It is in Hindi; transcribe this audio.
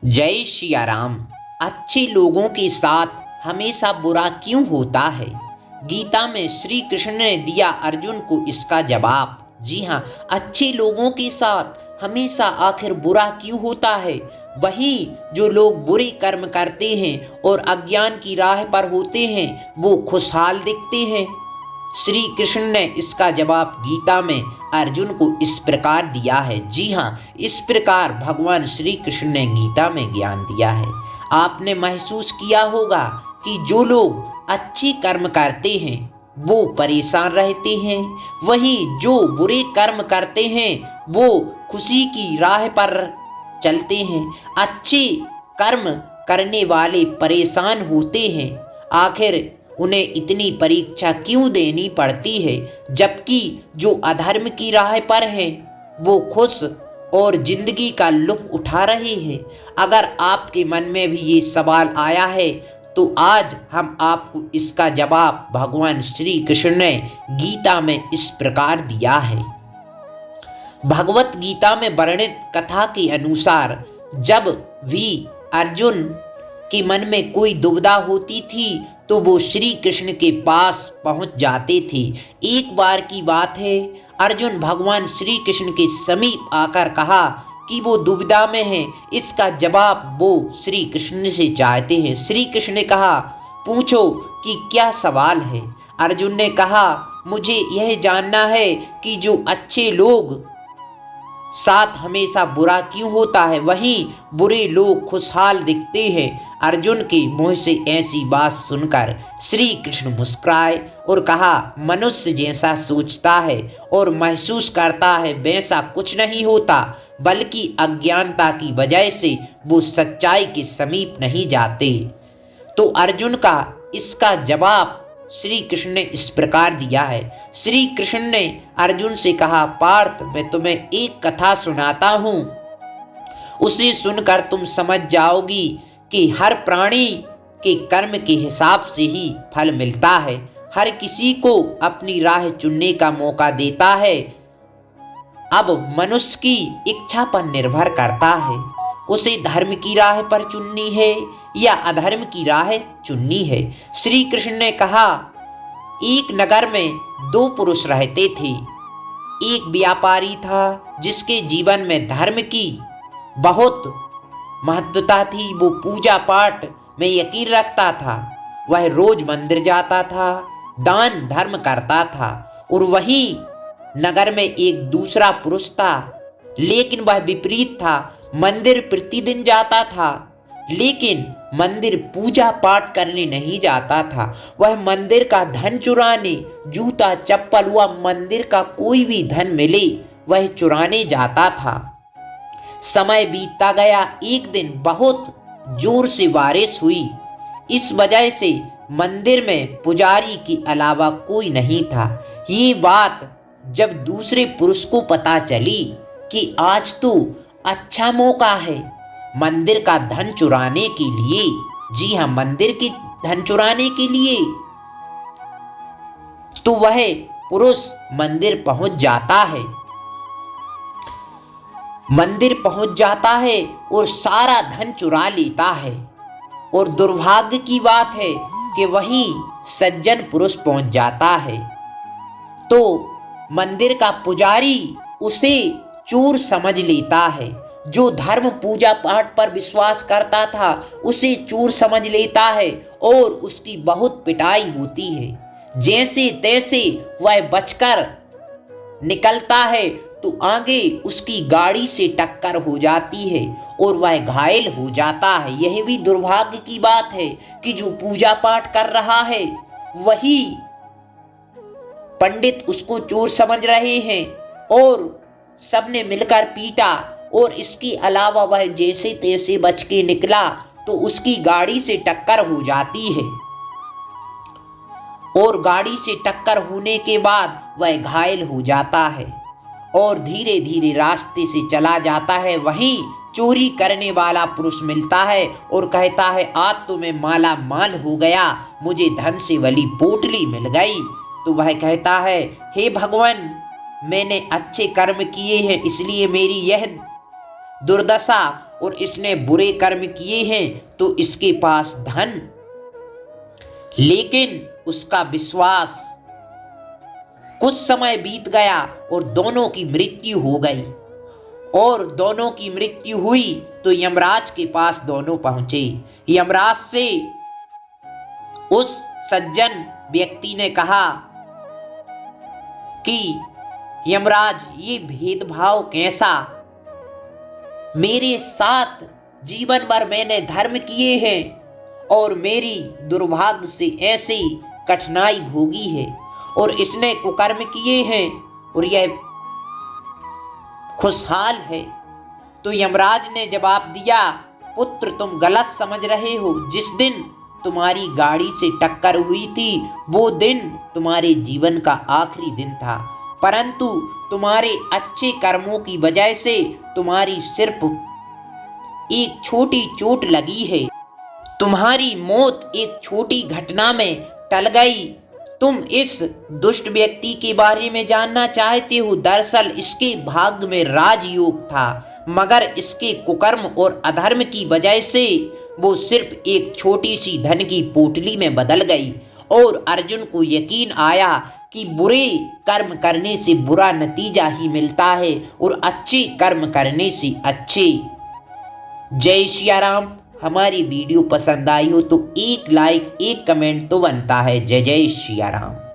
जय सिया राम। अच्छे लोगों के साथ हमेशा बुरा क्यों होता है? गीता में श्री कृष्ण ने दिया अर्जुन को इसका जवाब। जी हाँ, अच्छे लोगों के साथ हमेशा आखिर बुरा क्यों होता है? वही जो लोग बुरे कर्म करते हैं और अज्ञान की राह पर होते हैं वो खुशहाल दिखते हैं। श्री कृष्ण ने इसका जवाब गीता में अर्जुन को इस प्रकार दिया है। जी हाँ, इस प्रकार भगवान श्री कृष्ण ने गीता में ज्ञान दिया है। आपने महसूस किया होगा कि जो लोग अच्छे कर्म करते हैं वो परेशान रहते हैं, वहीं जो बुरे कर्म करते हैं वो खुशी की राह पर चलते हैं। अच्छे कर्म करने वाले परेशान होते हैं। आखिर उन्हें इतनी परीक्षा क्यों देनी पड़ती है, जबकि जो अधर्म की राह पर है वो खुश और जिंदगी का लुत्फ उठा रहे हैं? अगर आपके मन में भी ये सवाल आया है तो आज हम आपको इसका जवाब भगवान श्री कृष्ण ने गीता में इस प्रकार दिया है। भगवत गीता में वर्णित कथा के अनुसार जब भी अर्जुन के मन में कोई दुविधा होती थी तो वो श्री कृष्ण के पास पहुंच जाते थे। एक बार की बात है, अर्जुन भगवान श्री कृष्ण के समीप आकर कहा कि वो दुविधा में है। इसका जवाब वो श्री कृष्ण से चाहते हैं। श्री कृष्ण ने कहा, पूछो कि क्या सवाल है? अर्जुन ने कहा, मुझे यह जानना है कि जो अच्छे लोग साथ हमेशा बुरा क्यों होता है, वहीं बुरे लोग खुशहाल दिखते हैं। अर्जुन के मुंह से ऐसी बात सुनकर श्री कृष्ण मुस्कुराए और कहा, मनुष्य जैसा सोचता है और महसूस करता है वैसा कुछ नहीं होता, बल्कि अज्ञानता की वजह से वो सच्चाई के समीप नहीं जाते। तो अर्जुन का इसका जवाब श्री कृष्ण ने इस प्रकार दिया है। श्री कृष्ण ने अर्जुन से कहा, पार्थ, मैं तुम्हें एक कथा सुनाता हूँ, उसे सुनकर तुम समझ जाओगी कि हर प्राणी के कर्म के हिसाब से ही फल मिलता है। हर किसी को अपनी राह चुनने का मौका देता है। अब मनुष्य की इच्छा पर निर्भर करता है उसे धर्म की राह पर चुननी है या अधर्म की राह चुननी है। श्री कृष्ण ने कहा, एक नगर में दो पुरुष रहते थे। एक व्यापारी था जिसके जीवन में धर्म की बहुत महत्वता थी। वो पूजा पाठ में यकीन रखता था। वह रोज मंदिर जाता था, दान धर्म करता था। और वहीं नगर में एक दूसरा पुरुष था, लेकिन वह विपरीत था। मंदिर प्रतिदिन जाता था, लेकिन मंदिर पूजा पाठ करने नहीं जाता था। वह मंदिर का धन चुराने, जूता चप्पल व मंदिर का कोई भी धन मिले वह चुराने जाता था। समय बीतता गया। एक दिन बहुत जोर से बारिश हुई। इस वजह से मंदिर में पुजारी के अलावा कोई नहीं था। ये बात जब दूसरे पुरुष को पता चली कि आज तो अच्छा मौका है मंदिर का धन चुराने के लिए, जी हाँ, मंदिर की धन चुराने के लिए, तो वह पुरुष मंदिर पहुंच जाता है। मंदिर पहुंच जाता है और सारा धन चुरा लेता है। और दुर्भाग्य की बात है कि वहीं सज्जन पुरुष पहुंच जाता है तो मंदिर का पुजारी उसे चोर समझ लेता है। जो धर्म पूजा पाठ पर विश्वास करता था उसे चोर समझ लेता है और उसकी बहुत पिटाई होती है। जैसे तैसे वह बचकर निकलता है तो आगे उसकी गाड़ी से टक्कर हो जाती है और वह घायल हो जाता है। यह भी दुर्भाग्य की बात है कि जो पूजा पाठ कर रहा है वही पंडित उसको चोर समझ रहे हैं और सबने मिलकर पीटा। और इसके अलावा वह जैसे तैसे बच के निकला तो उसकी गाड़ी से टक्कर हो जाती है और गाड़ी से टक्कर होने के बाद वह घायल हो जाता है और धीरे धीरे रास्ते से चला जाता है। वहीं चोरी करने वाला पुरुष मिलता है और कहता है, आज तो मैं माला माल हो गया, मुझे धन से भली पोटली मिल गई। तो वह कहता है, हे भगवान, मैंने अच्छे कर्म किए हैं इसलिए मेरी यह दुर्दशा और इसने बुरे कर्म किए हैं तो इसके पास धन। लेकिन उसका विश्वास, कुछ समय बीत गया और दोनों की मृत्यु हो गई। और दोनों की मृत्यु हुई तो यमराज के पास दोनों पहुंचे। यमराज से उस सज्जन व्यक्ति ने कहा कि यमराज, ये भेदभाव कैसा? मेरे साथ जीवन भर मैंने धर्म किए हैं और मेरी दुर्भाग्य से ऐसी कठिनाई भोगी है, और इसने कुकर्म किए हैं और यह खुशहाल है। तो यमराज ने जवाब दिया, पुत्र, तुम गलत समझ रहे हो। जिस दिन तुम्हारी गाड़ी से टक्कर हुई थी वो दिन तुम्हारे जीवन का आखिरी दिन था, परंतु तुम्हारे अच्छे कर्मों की वजह से तुम्हारी सिर्फ एक छोटी चोट लगी है। तुम्हारी मौत एक छोटी घटना में टल गई। तुम इस दुष्ट व्यक्ति के बारे में जानना चाहते हो। दरअसल इसके भाग्य में राजयोग था, मगर इसके कुकर्म और अधर्म की वजह से वो सिर्फ एक छोटी सी धन की पोटली में बदल गई। और अर्जुन को यकीन आया कि बुरे कर्म करने से बुरा नतीजा ही मिलता है और अच्छे कर्म करने से अच्छे। जय सिया राम। हमारी वीडियो पसंद आई हो तो एक लाइक, एक कमेंट तो बनता है। जय जय सिया राम।